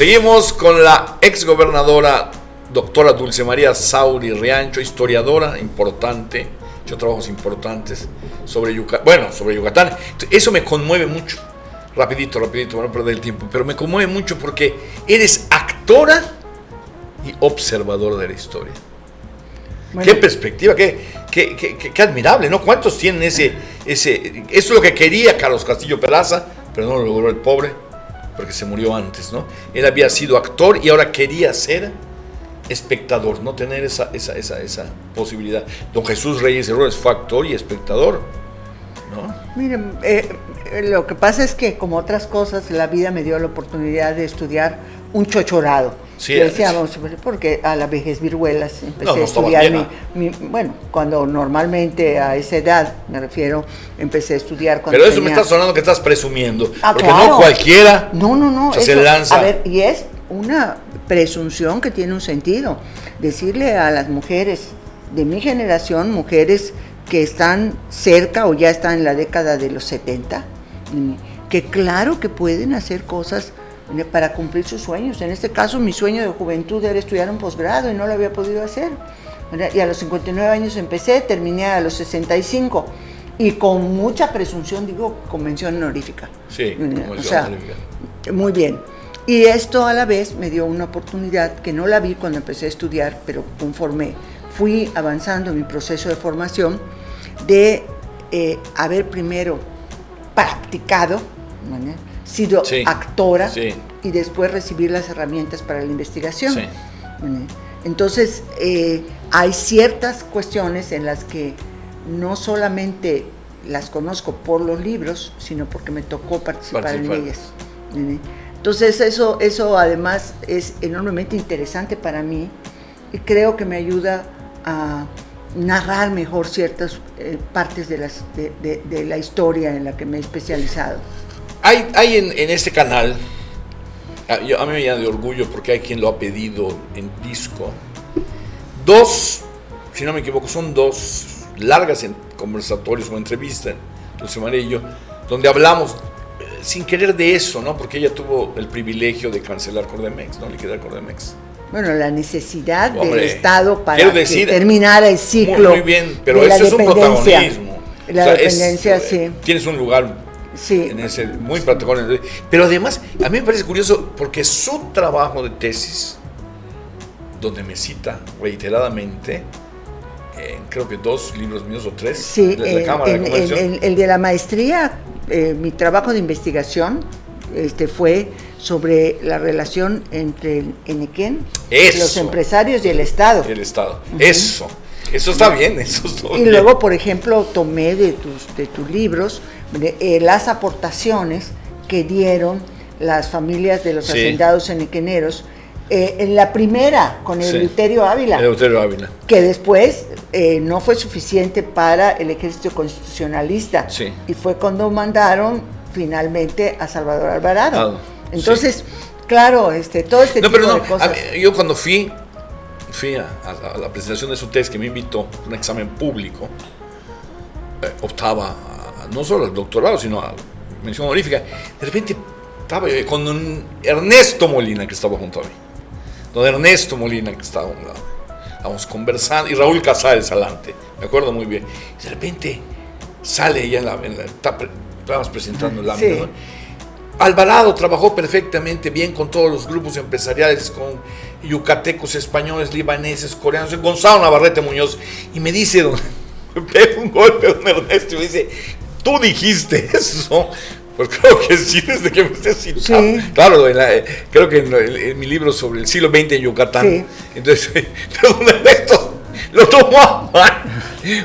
Seguimos con la exgobernadora doctora Dulce María Sauri Riancho, historiadora importante, hecho trabajos importantes sobre Yucatán. Eso me conmueve mucho. Rapidito, para no perder el tiempo, pero me conmueve mucho porque eres actora y observadora de la historia. Bueno, qué perspectiva, qué admirable, ¿no? ¿Cuántos tienen ese? Eso es lo que quería Carlos Castillo Peraza, pero no lo logró el pobre, porque se murió antes, ¿no? Él había sido actor y ahora quería ser espectador, no tener esa posibilidad. Don Jesús Reyes Heroles fue actor y espectador, ¿no? Miren, lo que pasa es que, como otras cosas, la vida me dio la oportunidad de estudiar un chochorado. Sí, decíamos, porque a la vejez viruelas empecé a estudiar bueno, cuando normalmente a esa edad, me refiero, empecé a estudiar cuando Pero eso me está sonando que estás presumiendo, porque claro. No cualquiera no, se lanza. A ver, y es una presunción que tiene un sentido. Decirle a las mujeres de mi generación, mujeres que están cerca o ya están en la década de los 70, que claro que pueden hacer cosas para cumplir sus sueños. En este caso, mi sueño de juventud era estudiar un posgrado y no lo había podido hacer. Y a los 59 años empecé, terminé a los 65 y con mucha presunción digo convención honorífica. Sí, convención honorífica. Muy bien. Y esto a la vez me dio una oportunidad que no la vi cuando empecé a estudiar, pero conforme fui avanzando en mi proceso de formación, de haber primero practicado, sido actora y después recibir las herramientas para la investigación. Sí. Entonces, hay ciertas cuestiones en las que no solamente las conozco por los libros, sino porque me tocó participar en ellas. Entonces, eso además es enormemente interesante para mí y creo que me ayuda a narrar mejor ciertas partes de la historia en la que me he especializado. Hay en este canal, a mí me llena de orgullo porque hay quien lo ha pedido en disco, si no me equivoco, son dos largas conversatorios o entrevistas, Dulce María y yo, donde hablamos sin querer de eso, ¿no? Porque ella tuvo el privilegio de cancelar Cordemex, ¿no? Liquidar Cordemex. Bueno, la necesidad del Estado para que terminara el ciclo. Muy bien, pero eso es un protagonismo. La dependencia, sí. Tienes un lugar en ese muy protagónico. Pero además, a mí me parece curioso porque su trabajo de tesis, donde me cita reiteradamente, creo que 2 libros míos o 3, sí, de la Cámara de Comercio. El de la maestría, mi trabajo de investigación fue sobre la relación entre el Enequén, los empresarios y el Estado. El Estado, eso está bien, eso está bien. Y luego, por ejemplo, tomé de tus libros las aportaciones que dieron las familias de los hacendados enequeneros, en la primera, con Eleuterio Ávila. Eleuterio Ávila. Que después no fue suficiente para el ejército constitucionalista. Sí. Y fue cuando mandaron finalmente a Salvador Alvarado. Entonces, claro, todo este tipo de cosas. Yo cuando fui a la presentación de su tesis, que me invitó, un examen público, optaba no solo al doctorado, sino a mención honorífica. De repente estaba yo con don Ernesto Molina, que estaba junto a mí. Don Ernesto Molina, que estaba a un lado. Estábamos conversando, y Raúl Casares adelante, me acuerdo muy bien. Y de repente sale ella estábamos presentando el ámbito, ¿no? Alvarado trabajó perfectamente bien con todos los grupos empresariales, con yucatecos, españoles, libaneses, coreanos, Gonzalo Navarrete Muñoz, y me dice, me pega un golpe don Ernesto y me dice, ¿tú dijiste eso? Pues creo que sí, desde que me estés citando. Sí. Claro, creo que en mi libro sobre el siglo XX en Yucatán. Entonces, pero don Ernesto lo tomó a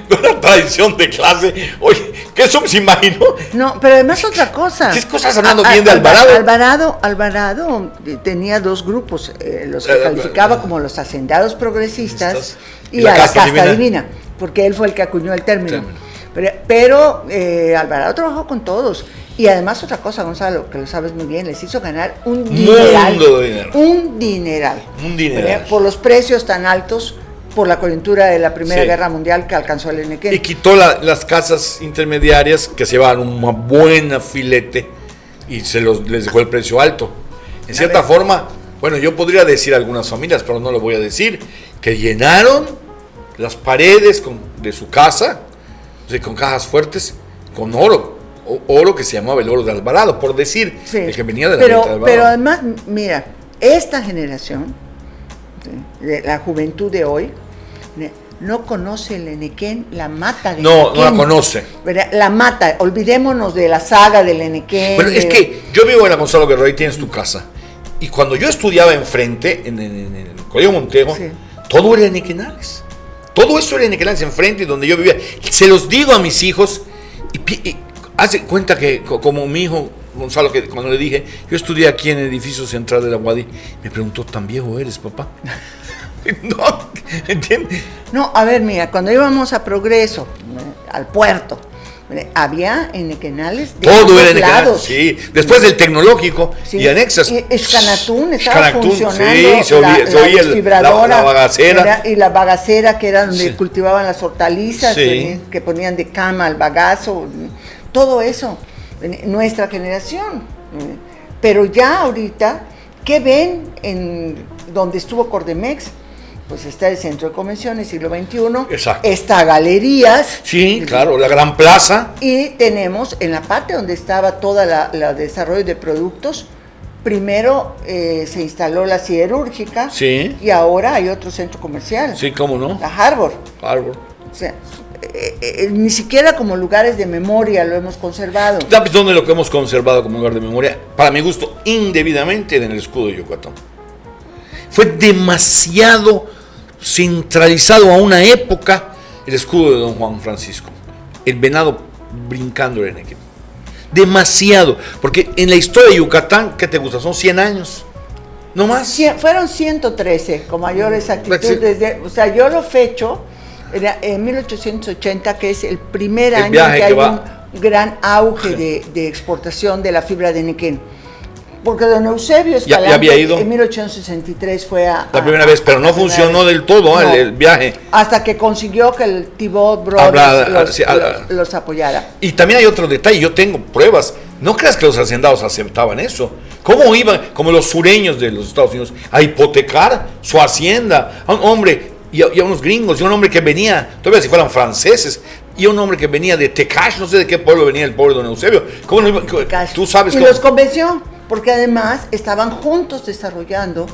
una tradición de clase. Oye, ¿qué eso se imaginó? No, pero además otra cosa. ¿Qué cosas hablando bien de Alvarado? Alvarado tenía 2 grupos, los que calificaba como los hacendados progresistas y la casta divina, porque él fue el que acuñó el término. Pero Alvarado trabajó con todos. Y además otra cosa, Gonzalo, que lo sabes muy bien, les hizo ganar un dineral. Un dineral. Por los precios tan altos, por la coyuntura de la Primera Guerra Mundial que alcanzó el Enequén. Y quitó las casas intermediarias que se llevaban una buena filete y les dejó el precio alto. En cierta forma, Bueno, yo podría decir algunas familias, pero no lo voy a decir, que llenaron las paredes de su casa, o sea, con cajas fuertes, con oro que se llamaba el oro de Alvarado, por decir, Sí. el que venía de la venta de Alvarado. Pero además, mira, esta generación, ¿sí?, de la juventud de hoy, no conoce el Enequén, la mata de No Enequén. la conoce. ¿Verdad? La mata, olvidémonos de la saga del Enequén. Bueno, es que yo vivo en la Gonzalo Guerrero, ahí tienes tu casa. Y cuando yo estudiaba enfrente, en el Colegio Montego, Sí. todo era Enequenales. Todo eso era Enequenales enfrente, donde yo vivía. Se los digo a mis hijos, y hace cuenta que, como mi hijo Gonzalo, que cuando le dije, yo estudié aquí en el edificio central de la UADY, me preguntó, ¿tan viejo eres, papá? No, ¿entiendes? No, a ver, mira, cuando íbamos a Progreso, al puerto, había enequenales de Todo ambos era Enequenales, lados. sí. Después del tecnológico Sí. y anexas. Escanatún estaba Escanatún, funcionando, sí, se oía desfibradora, la bagacera. ¿verdad? Y la bagacera, que era donde Sí. cultivaban las hortalizas, Sí. que ponían de cama al bagazo, todo eso, nuestra generación. Pero ya ahorita, ¿qué ven en donde estuvo Cordemex? Pues está el Centro de Convenciones Siglo XXI, Exacto. está Galerías. Sí, claro, la Gran Plaza. Y tenemos en la parte donde estaba toda la desarrollo de productos, primero se instaló la siderúrgica, Sí. y ahora hay otro centro comercial, Sí, cómo no. la Harbor. Harvard. O sea, ni siquiera como lugares de memoria lo hemos conservado. ¿Sabes dónde lo que hemos conservado como lugar de memoria? Para mi gusto, indebidamente en el escudo de Yucatán. Fue demasiado centralizado a una época el escudo de don Juan Francisco. El venado brincando en Enequén. Demasiado. Porque en la historia de Yucatán, ¿qué te gusta? Son 100 años. No más. Fueron 113, con mayor exactitud. Sí. O sea, yo lo fecho en 1880, que es el primer El año viaje en que que hay va. un gran auge de exportación de la fibra de Enequén. Porque don Eusebio Escalante Ya había ido. en 1863 fue La primera vez, pero no funcionó del todo el viaje. Hasta que consiguió que el Thibault Brothers los apoyara. Y también hay otro detalle, yo tengo pruebas. No creas que los hacendados aceptaban eso. ¿Cómo iban, como los sureños de los Estados Unidos, a hipotecar su hacienda a un hombre y a unos gringos, y a un hombre que venía, todavía si fueran franceses, y a un hombre que venía de Tecash, no sé de qué pueblo venía el pobre don Eusebio? ¿Cómo no iba? Tú sabes y cómo. los convenció, porque además estaban juntos desarrollando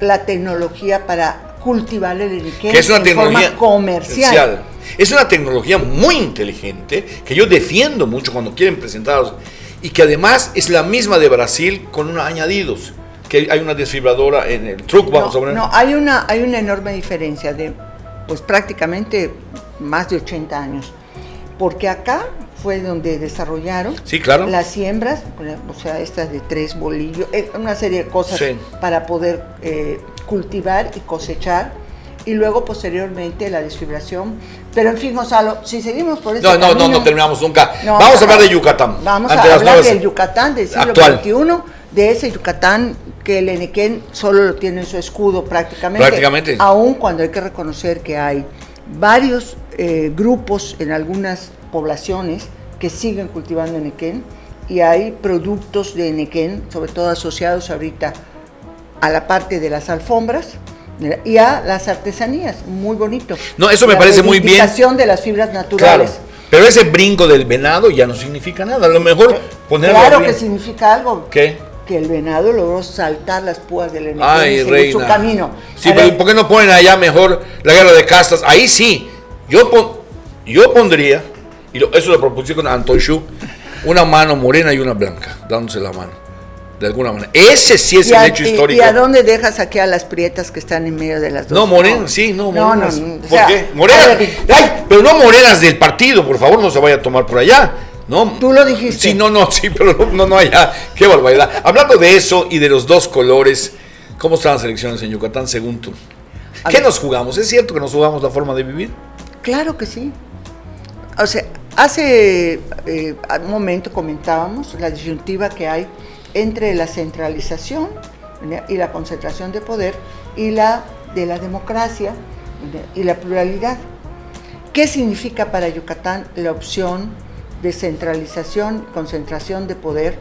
la tecnología para cultivar el Enequén Que es una en tecnología forma comercial. Es una tecnología muy inteligente que yo defiendo mucho cuando quieren presentarlos, y que además es la misma de Brasil con unos añadidos, que hay una desfibradora en el truck, vamos a poner. No, hay una enorme diferencia de, pues prácticamente más de 80 años, porque acá fue donde desarrollaron Sí, claro. las siembras, o sea, estas de 3 bolillos, una serie de cosas Sí. para poder cultivar y cosechar, y luego posteriormente la desfibración. Pero en fin, Gonzalo, si seguimos por ese camino, No terminamos nunca. No, Vamos a hablar no. de Yucatán. Vamos ante a las hablar nuevas- del Yucatán del siglo actual. XXI, de ese Yucatán que el Enequén solo lo tiene en su escudo prácticamente. Prácticamente. Aun cuando hay que reconocer que hay varios grupos en algunas poblaciones que siguen cultivando Enequén, y hay productos de Enequén, sobre todo asociados ahorita a la parte de las alfombras y a las artesanías, muy bonito. No, eso me parece muy bien. La reivindicación de las fibras Claro. naturales. Pero ese brinco del venado ya no significa nada. A lo mejor ponerlo Claro arriba. que significa algo. ¿Qué? Que el venado logró saltar las púas del Enequén Ay, y seguir reina. su camino. Sí, A pero ver, ¿por qué no ponen allá mejor la guerra de castas? Ahí sí. Yo pondría, y eso lo propuse con Anton Schuch, una mano morena y una blanca, dándose la mano, de alguna manera. Ese sí es el hecho histórico. ¿Y a dónde dejas aquí a las prietas que están en medio de las dos? No, morenas, sí, no, morenas. o ¿Por sea, qué? Morenas. a ver, Ay, pero no morenas del partido, por favor, no se vaya a tomar por allá. No. Tú lo dijiste. Sí, sí, pero no allá. Qué barbaridad. Hablando de eso y de los dos colores, ¿cómo están las elecciones en Yucatán según tú? ¿Qué nos jugamos? ¿Es cierto que nos jugamos la forma de vivir? Claro que sí. O sea, hace un momento comentábamos la disyuntiva que hay entre la centralización y la concentración de poder y la de la democracia y la pluralidad. ¿Qué significa para Yucatán la opción de centralización, concentración de poder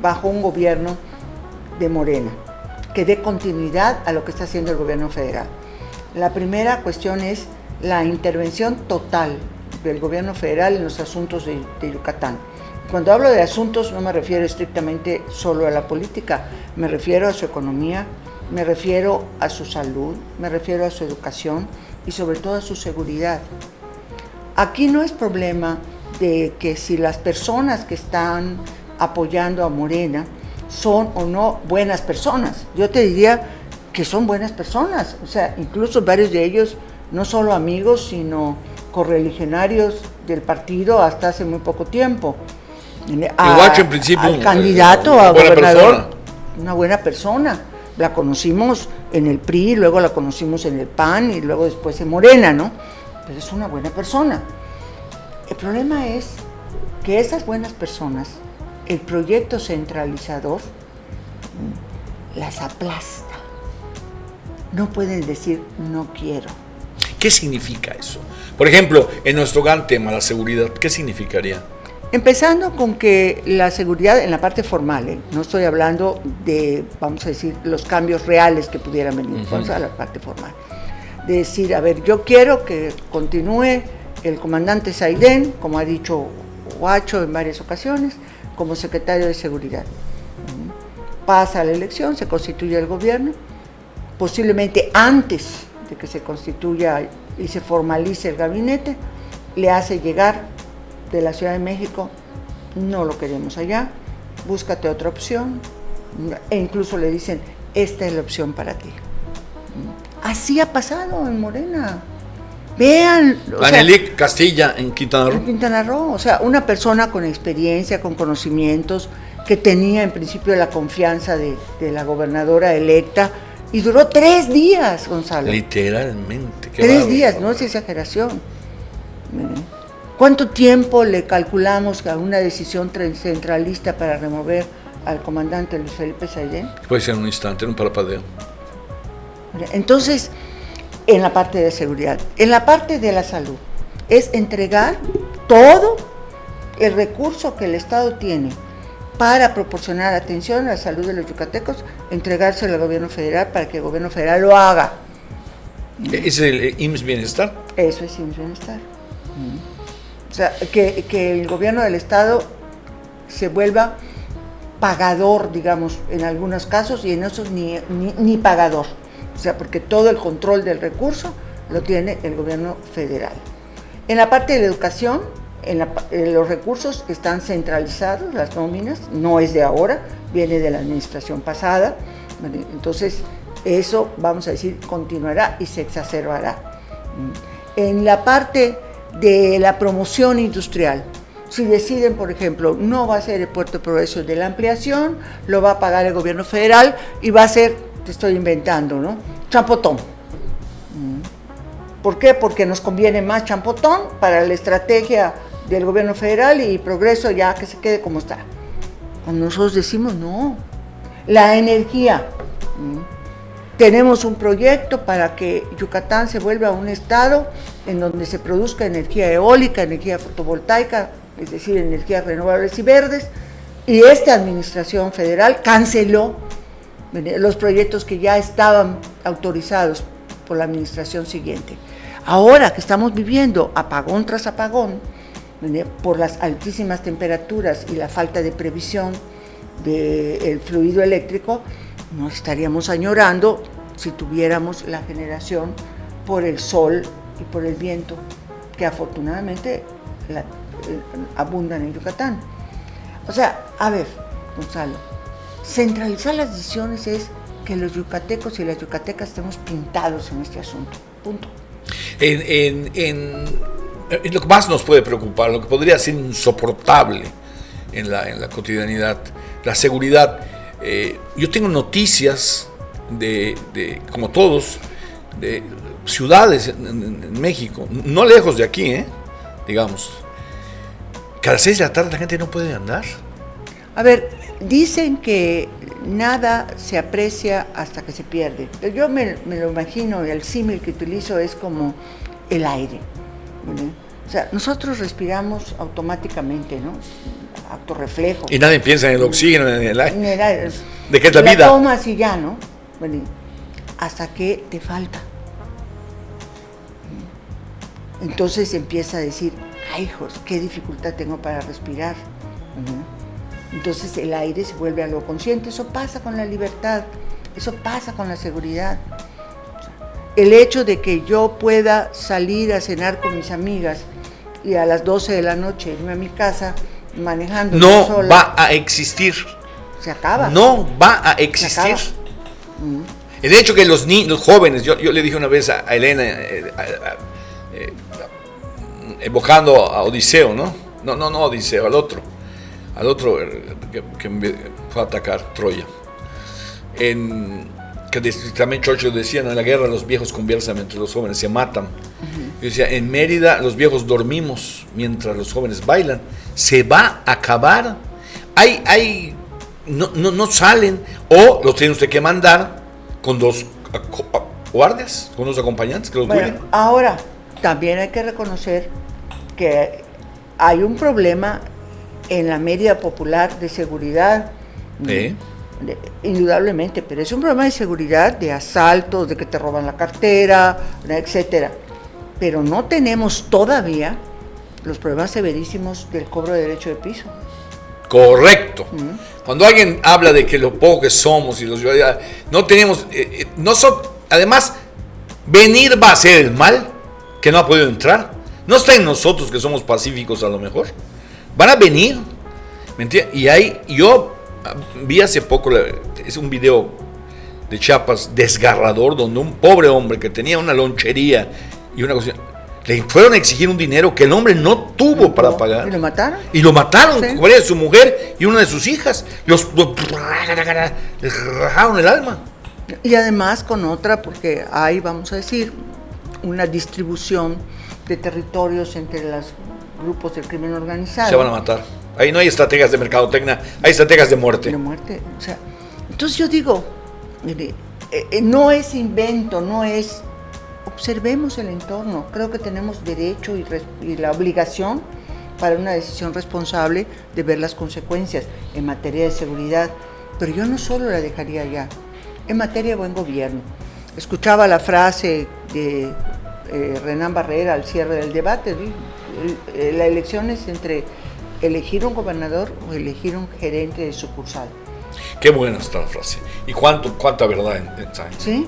bajo un gobierno de Morena, que dé continuidad a lo que está haciendo el gobierno federal. La primera cuestión es la intervención total del gobierno federal en los asuntos de Yucatán. Cuando hablo de asuntos no me refiero estrictamente solo a la política, me refiero a su economía, me refiero a su salud, me refiero a su educación y sobre todo a su seguridad. Aquí no es problema de que si las personas que están apoyando a Morena son o no buenas personas. Yo te diría que son buenas personas, o sea, incluso varios de ellos no solo amigos, sino correligionarios del partido hasta hace muy poco tiempo. Guacho, en principio, al candidato a gobernador, persona. Una buena persona. La conocimos en el PRI, luego la conocimos en el PAN y luego después en Morena, ¿no? Pero es una buena persona. El problema es que esas buenas personas, el proyecto centralizador, las aplasta. No pueden decir no quiero. ¿Qué significa eso? Por ejemplo, en nuestro gran tema, la seguridad, ¿qué significaría? Empezando con que la seguridad en la parte formal, no estoy hablando de, vamos a decir, los cambios reales que pudieran venir, vamos a la parte formal. De decir, a ver, yo quiero que continúe el comandante Saidén, como ha dicho Guacho en varias ocasiones, como secretario de Seguridad. Pasa la elección, se constituye el gobierno, posiblemente antes de que se constituya y se formalice el gabinete, le hace llegar de la Ciudad de México, no lo queremos allá, búscate otra opción, e incluso le dicen, esta es la opción para ti. Así ha pasado en Morena. Vean. Anelik Castilla en Quintana Roo. En Quintana Roo, o sea, una persona con experiencia, con conocimientos, que tenía en principio la confianza de la gobernadora electa, y duró 3 días, Gonzalo. Literalmente. 3 días, no es exageración. ¿Cuánto tiempo le calculamos a una decisión centralista para remover al comandante Luis Felipe Saidén? Puede ser en un instante, en un parpadeo. Entonces, en la parte de seguridad, en la parte de la salud, es entregar todo el recurso que el Estado tiene para proporcionar atención a la salud de los yucatecos, entregárselo al gobierno federal para que el gobierno federal lo haga. ¿Es el IMSS Bienestar? Eso es IMSS Bienestar. O sea, que el gobierno del Estado se vuelva pagador, digamos, en algunos casos, y en otros ni pagador. O sea, porque todo el control del recurso lo tiene el gobierno federal. En la parte de la educación, los recursos están centralizados, las nóminas, no es de ahora, viene de la administración pasada. Entonces, eso, vamos a decir, continuará y se exacerbará. En la parte de la promoción industrial, si deciden, por ejemplo, no va a ser el Puerto de Progreso de la ampliación, lo va a pagar el gobierno federal y va a ser, te estoy inventando, ¿no? Champotón. ¿Por qué? Porque nos conviene más Champotón para la estrategia del gobierno federal y Progreso ya que se quede como está. Cuando nosotros decimos no. La energía. Tenemos un proyecto para que Yucatán se vuelva un estado en donde se produzca energía eólica, energía fotovoltaica, es decir, energías renovables y verdes, y esta administración federal canceló los proyectos que ya estaban autorizados por la administración siguiente. Ahora que estamos viviendo apagón tras apagón, por las altísimas temperaturas y la falta de previsión del fluido eléctrico, no estaríamos añorando si tuviéramos la generación por el sol y por el viento, que afortunadamente abundan en Yucatán. O sea, a ver, Gonzalo, centralizar las decisiones es que los yucatecos y las yucatecas estemos pintados en este asunto, punto. Lo que más nos puede preocupar, lo que podría ser insoportable en la cotidianidad, la seguridad. Yo tengo noticias como todos, de ciudades en México, no lejos de aquí, digamos, que a las 6 de la tarde la gente no puede andar. A ver, dicen que nada se aprecia hasta que se pierde. Yo me lo imagino, el símil que utilizo es como el aire. O sea, nosotros respiramos automáticamente, ¿no? Acto reflejo. Y nadie piensa en el oxígeno, en el aire. de que es la vida. La tomas y ya, ¿no? Bueno, hasta que te falta. Entonces empieza a decir, ay, hijos, qué dificultad tengo para respirar. Entonces el aire se vuelve algo consciente. Eso pasa con la libertad, eso pasa con la seguridad. El hecho de que yo pueda salir a cenar con mis amigas y a las 12 de la noche irme a mi casa manejando no sola, va a existir. se acaba. No va a existir. El hecho que los jóvenes, yo le dije una vez a Elena, evocando a Odiseo, ¿no? No Odiseo, al otro que fue a atacar Troya. También Churchill decía, ¿no? En la guerra los viejos conversan entre los jóvenes, se matan. Yo decía, en Mérida los viejos dormimos mientras los jóvenes bailan. Se va a acabar. No salen, o los tiene usted que mandar con dos guardias, con dos acompañantes que los cuiden. Ahora, también hay que reconocer que hay un problema en la media popular de seguridad. ¿Sí? Indudablemente, pero es un problema de seguridad, de asaltos, de que te roban la cartera, etcétera. Pero no tenemos todavía los problemas severísimos del cobro de derecho de piso. Correcto. Cuando alguien habla de que lo poco que somos y no tenemos, además, venir va a ser el mal que no ha podido entrar. No está en nosotros que somos pacíficos a lo mejor. Van a venir, ¿me entiendes? Y yo vi hace poco, es un video de Chiapas desgarrador, donde un pobre hombre que tenía una lonchería y una cosa, le fueron a exigir un dinero que el hombre no tuvo para pagar. ¿Y lo mataron? Y lo mataron, Sí. con su mujer y una de sus hijas. Les rajaron el alma. Y además con otra, porque hay, vamos a decir, una distribución de territorios entre los grupos del crimen organizado. Se van a matar. Ahí no hay estrategias de mercadotecnia, hay estrategias de muerte. De muerte. O sea, entonces yo digo, mire, no es invento, no es... Observemos el entorno. Creo que tenemos derecho y la obligación para una decisión responsable de ver las consecuencias en materia de seguridad. Pero yo no solo la dejaría allá, en materia de buen gobierno. Escuchaba la frase de Renán Barrera al cierre del debate. La elección es entre elegir un gobernador o elegir un gerente de sucursal. Qué buena está la frase. Y cuánta verdad entra. ¿Sí?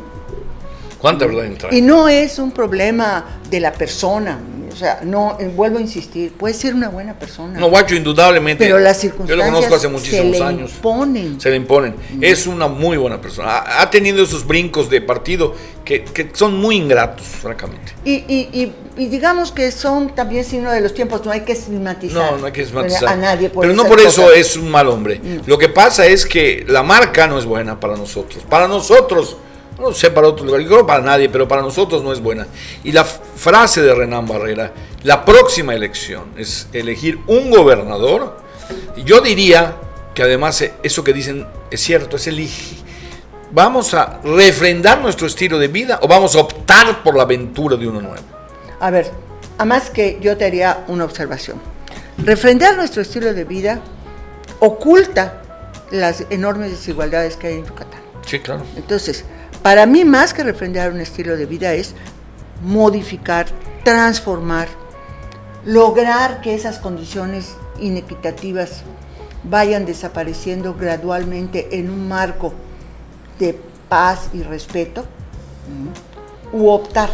¿Cuánta verdad entra? Y no es un problema de la persona, o sea, no, vuelvo a insistir, puede ser una buena persona. No, Guacho, indudablemente. Pero las circunstancias yo lo conozco hace muchísimos años. Se le imponen. Es una muy buena persona. Ha tenido esos brincos de partido que son muy ingratos, francamente. Y digamos que son también signo de los tiempos, no hay que estigmatizar. No hay que estigmatizar. A nadie por pero no por eso es un mal hombre. Lo que pasa es que la marca no es buena para nosotros. Para nosotros, no sé para otros lugares, creo para nadie, pero para nosotros no es buena. Y la frase de Renán Barrera, la próxima elección es elegir un gobernador. Y yo diría que además eso que dicen es cierto, es elegir. ¿Vamos a refrendar nuestro estilo de vida o vamos a optar por la aventura de uno nuevo? A ver, además que yo te haría una observación. Refrendar nuestro estilo de vida oculta las enormes desigualdades que hay en Yucatán. Sí, claro. Entonces, para mí, más que refrendar un estilo de vida es modificar, transformar, lograr que esas condiciones inequitativas vayan desapareciendo gradualmente en un marco de paz y respeto, u optar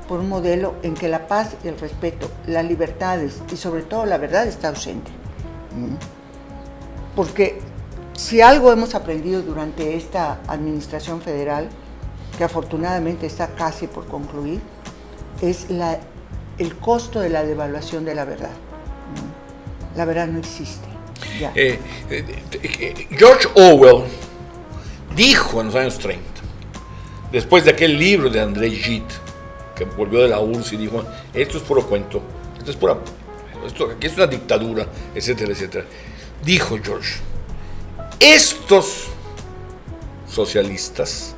por un modelo en que la paz y el respeto, las libertades y sobre todo la verdad está ausente. Porque si algo hemos aprendido durante esta administración federal, que afortunadamente está casi por concluir, es el costo de la devaluación de la verdad. La verdad no existe. Ya. George Orwell dijo en los años 30, después de aquel libro de André Gide, que volvió de la URSS y dijo, esto es puro cuento, aquí es una dictadura, etcétera, etcétera. Dijo George, estos socialistas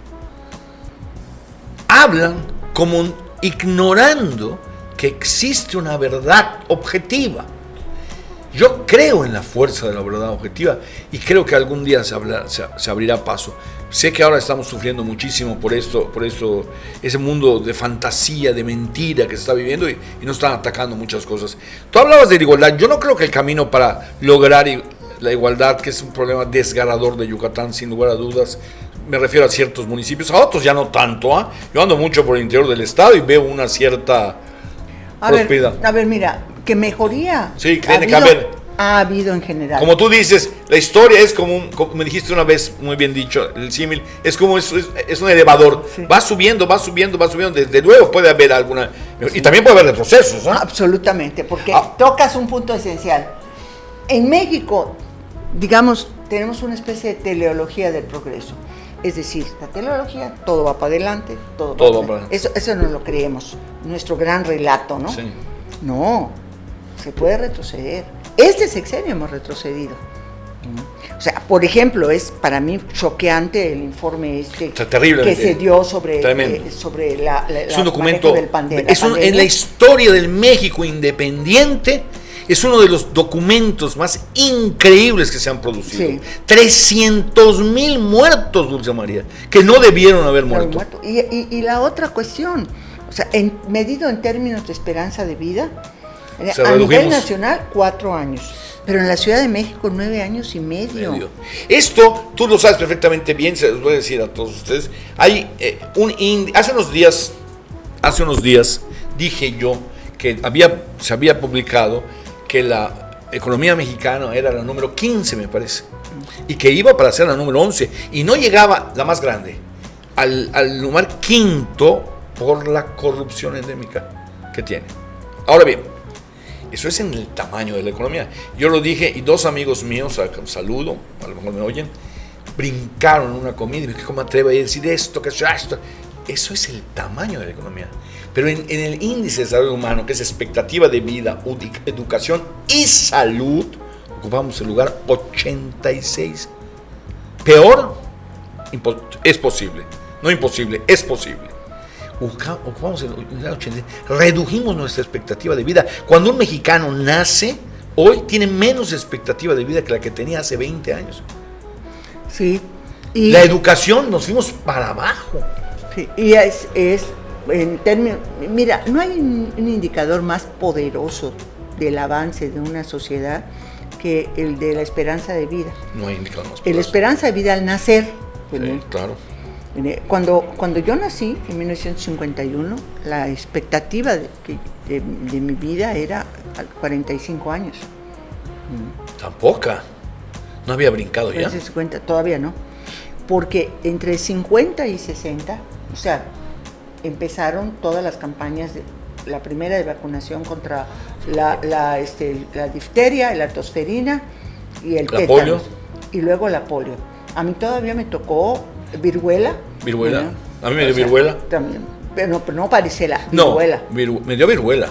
hablan como ignorando que existe una verdad objetiva. Yo creo en la fuerza de la verdad objetiva y creo que algún día se abrirá paso. Sé que ahora estamos sufriendo muchísimo por esto, ese mundo de fantasía, de mentira que se está viviendo y nos están atacando muchas cosas. Tú hablabas de la igualdad. Yo no creo que el camino para lograr la igualdad, que es un problema desgarrador de Yucatán, sin lugar a dudas, me refiero a ciertos municipios, a otros ya no tanto. Yo ando mucho por el interior del estado y veo una cierta prosperidad. A ver, mira, que mejoría sí, tiene que haber. Ha habido en general. Como tú dices, la historia es como me dijiste una vez, muy bien dicho, el símil, es como es un elevador. Sí. Va subiendo. Desde luego puede haber alguna. Sí. Y también puede haber retrocesos, ¿no? Absolutamente, porque tocas un punto esencial. En México, digamos, tenemos una especie de teleología del progreso. Es decir, la teleología, todo va para adelante, todo va para adelante. Eso no lo creemos, nuestro gran relato, ¿no? Sí. No, se puede retroceder. Este sexenio hemos retrocedido. O sea, por ejemplo, es para mí choqueante el informe terrible, que se dio sobre la es un documento del pandemia. En la historia del México independiente es uno de los documentos más increíbles que se han producido. Sí. 300,000 muertos, Dulce María, que no debieron haber muerto. Y la otra cuestión, o sea, medido en términos de esperanza de vida, a nivel nacional 4 años, pero en la Ciudad de México 9 años y medio. Esto tú lo sabes perfectamente bien, se los voy a decir a todos ustedes. Hay hace unos días dije yo que se había publicado que la economía mexicana era la número 15, me parece, y que iba para ser la número 11 y no llegaba la más grande al lugar quinto por la corrupción endémica que tiene. Ahora bien, eso es en el tamaño de la economía. Yo lo dije y 2 amigos míos, saludo, a lo mejor me oyen, brincaron en una comida y me dije, ¿cómo atrevo a decir esto? ¿Qué es esto? Eso es el tamaño de la economía. Pero en el índice de desarrollo humano, que es expectativa de vida, educación y salud, ocupamos el lugar 86. Peor, es posible. No imposible, es posible. Ocupamos el 86. Redujimos nuestra expectativa de vida. Cuando un mexicano nace, hoy tiene menos expectativa de vida que la que tenía hace 20 años. Sí. Y la educación, nos fuimos para abajo. Sí, y es en términos, mira, no hay un indicador más poderoso del avance de una sociedad que el de la esperanza de vida. No hay indicador más poderoso. La esperanza de vida al nacer. Sí, claro. Cuando yo nací en 1951, la expectativa de mi vida era 45 años. ¿Tan poca? ¿No había brincado ya? 50, todavía no. Porque entre 50 y 60, o sea, empezaron todas las campañas, la primera de vacunación contra la difteria, la tosferina y el tétano. Polio. Y luego la polio. A mí todavía me tocó viruela. ¿Viruela? A mí me dio viruela. También, pero no varicela, viruela. No, me dio viruela.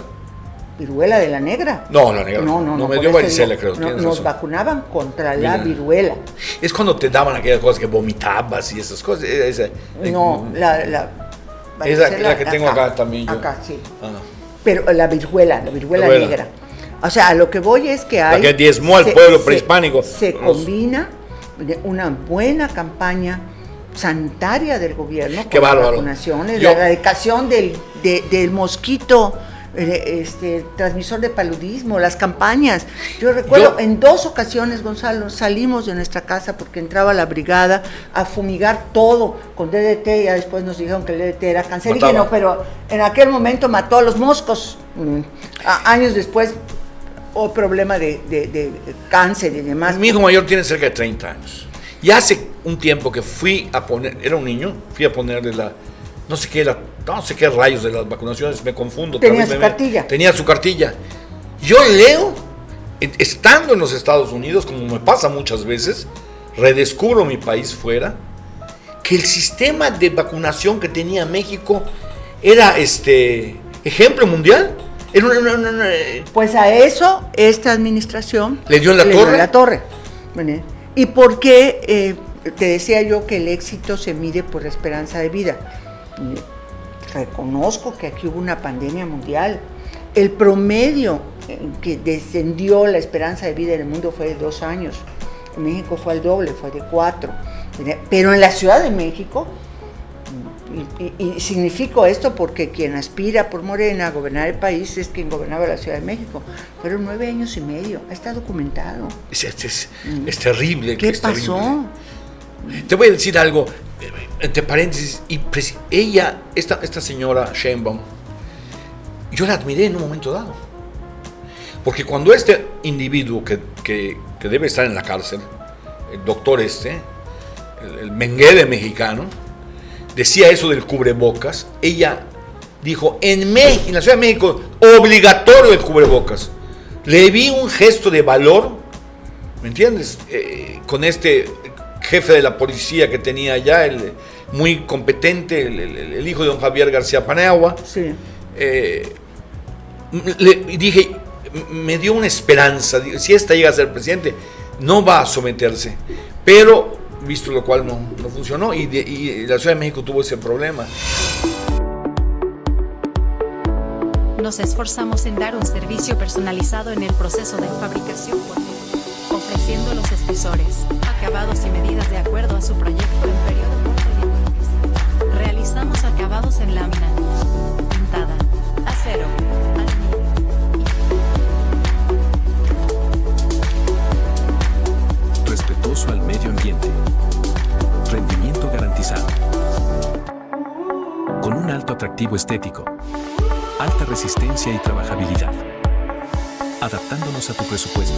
¿Viruela de la negra? No, la negra. No me dio varicela, creo. Nos vacunaban contra la viruela. Es cuando te daban aquellas cosas que vomitabas y esas cosas. Esa es la que tengo acá también yo. Acá, sí. Pero la viruela negra. O sea, a lo que voy es que hay... La que diezmó al pueblo prehispánico. Se combina una buena campaña sanitaria del gobierno con las vacunaciones, la erradicación del mosquito transmisor de paludismo, las campañas. Yo recuerdo en 2 ocasiones, Gonzalo, salimos de nuestra casa porque entraba la brigada a fumigar todo con DDT, y ya después nos dijeron que el DDT era cancerígeno, pero en aquel momento mató a los moscos. Años después, problema de cáncer y demás. Mi hijo mayor tiene cerca de 30 años. Y hace un tiempo que fui a poner, era un niño, fui a ponerle no sé qué rayos de las vacunaciones, me confundo. Tenía su cartilla. Tenía su cartilla. Yo leo, estando en los Estados Unidos, como me pasa muchas veces, redescubro mi país fuera, que el sistema de vacunación que tenía México era ejemplo mundial. Pues a eso esta administración le dio en la torre. ¿Y por qué te decía yo que el éxito se mide por la esperanza de vida? Reconozco que aquí hubo una pandemia mundial, el promedio que descendió la esperanza de vida en el mundo fue de 2 años. En México fue al doble, fue de 4. Pero en la Ciudad de México, y significo esto porque quien aspira por Morena a gobernar el país es quien gobernaba la Ciudad de México. Fueron 9 años y medio, está documentado. Es terrible. ¿Qué pasó? Terrible. Te voy a decir algo, entre paréntesis, esta señora Sheinbaum, yo la admiré en un momento dado. Porque cuando este individuo que debe estar en la cárcel, el doctor el Mengele mexicano, decía eso del cubrebocas, ella dijo, en la Ciudad de México, obligatorio el cubrebocas. Le vi un gesto de valor, ¿me entiendes? Con este jefe de la policía que tenía allá, muy competente, el hijo de don Javier García Paniagua. Sí. Dije, me dio una esperanza, si esta llega a ser presidente, no va a someterse, pero visto lo cual no funcionó y la Ciudad de México tuvo ese problema. Nos esforzamos en dar un servicio personalizado en el proceso de fabricación, ofreciendo los espesores, acabados y medidas de acuerdo a su proyecto en periodo corto y económico. Realizamos acabados en lámina, pintada, acero, aluminio. Respetuoso al medio ambiente. Rendimiento garantizado. Con un alto atractivo estético. Alta resistencia y trabajabilidad. Adaptándonos a tu presupuesto.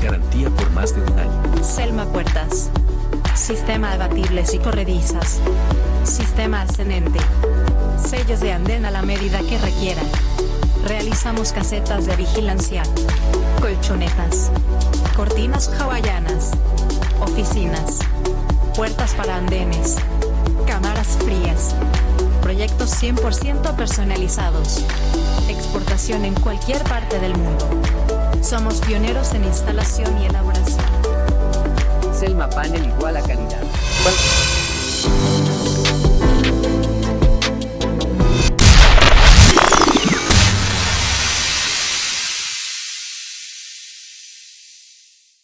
Garantía por más de 1 año. Selma Puertas. Sistema abatibles y corredizas. Sistema ascendente. Sellos de andén a la medida que requieran. Realizamos casetas de vigilancia. Colchonetas. Cortinas hawaianas. Oficinas. Puertas para andenes. Cámaras frías. Proyectos 100% personalizados. Exportación en cualquier parte del mundo. Somos pioneros en instalación y elaboración. Selma Panel igual a calidad.